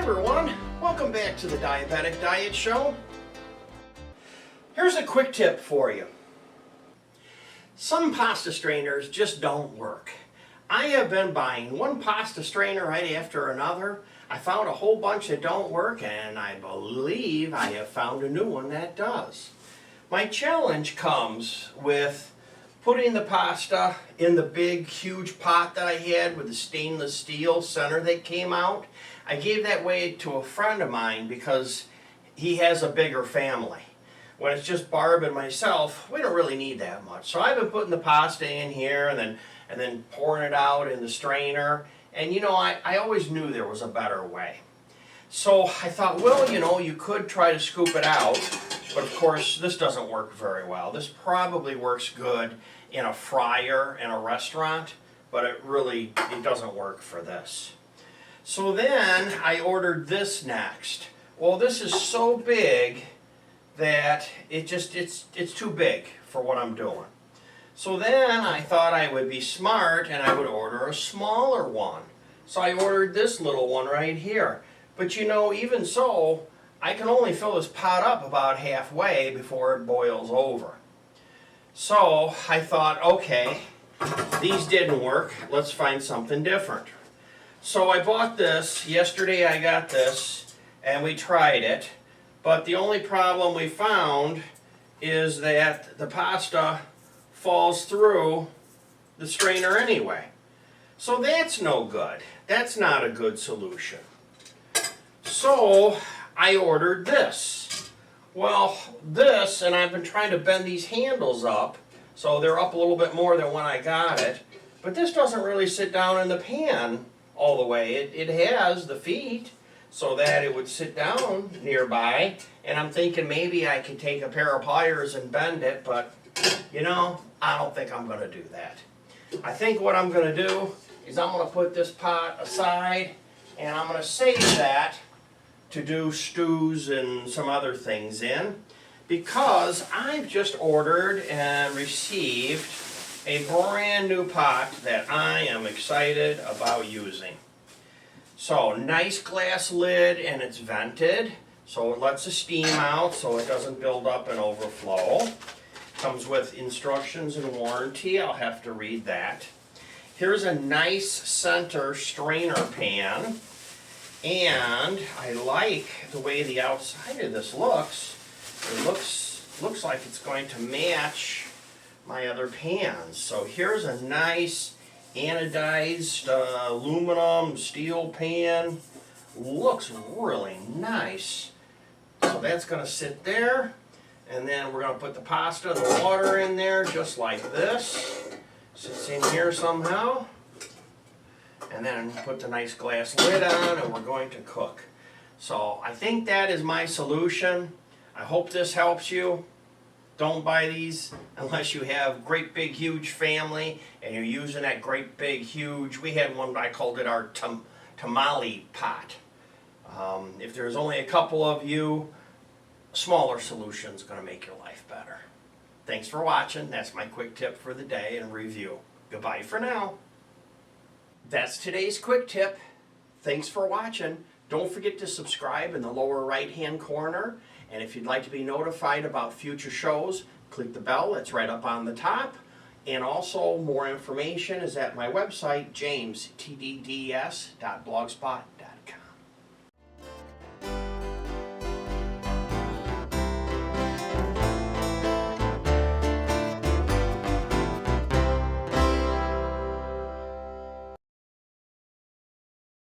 everyone, welcome back to the Diabetic Diet Show. Here's a quick tip for you. Some pasta strainers just don't work. I have been buying one pasta strainer right after another. I found a whole bunch that don't work, and I believe I have found a new one that does. My challenge comes with putting the pasta in the big huge pot that I had with the stainless steel center that came out. I gave that away to a friend of mine because he has a bigger family. When it's just Barb and myself, we don't really need that much. So I've been putting the pasta in here and then pouring it out in the strainer. And you know, I always knew there was a better way. So I thought, well, you know, you could try to scoop it out. But of course, this doesn't work very well. This probably works good in a fryer in a restaurant, but it doesn't work for this. So then I ordered this next. Well, this is so big that it's too big for what I'm doing. So then I thought I would be smart and I would order a smaller one. So I ordered this little one right here. But you know, even so, I can only fill this pot up about halfway before it boils over. So I thought, okay, these didn't work. Let's find something different. So I bought this. Yesterday I got this and we tried it. But the only problem we found is that the pasta falls through the strainer anyway. So that's no good. That's not a good solution. So I ordered this. Well, this, and I've been trying to bend these handles up so they're up a little bit more than when I got it. But this doesn't really sit down in the pan all the way. It has the feet so that it would sit down nearby, and I'm thinking maybe I could take a pair of pliers and bend it, but you know, I don't think I'm going to do that. I think what I'm going to do is I'm going to put this pot aside and I'm going to save that to do stews and some other things in, because I've just ordered and received a brand new pot that I am excited about using. So nice glass lid, and it's vented so it lets the steam out so it doesn't build up and overflow. Comes with instructions and warranty. I'll have to read that. Here's a nice center strainer pan, and I like the way the outside of this looks. It looks like it's going to match my other pans. So here's a nice anodized aluminum steel pan. Looks really nice. So that's going to sit there, and then we're going to put the pasta and the water in there just like this. Sits in here somehow, and then put the nice glass lid on, and we're going to cook. So I think that is my solution. I hope this helps you. Don't buy these unless you have great big huge family and you're using that great big huge. We had one, I called it our tamale pot. If there's only a couple of you, smaller solution's going to make your life better. Thanks for watching. That's my quick tip for the day and review. Goodbye for now. That's today's quick tip. Thanks for watching. Don't forget to subscribe in the lower right hand corner. And if you'd like to be notified about future shows, click the bell that's right up on the top. And also, more information is at my website, jamestdds.blogspot.com.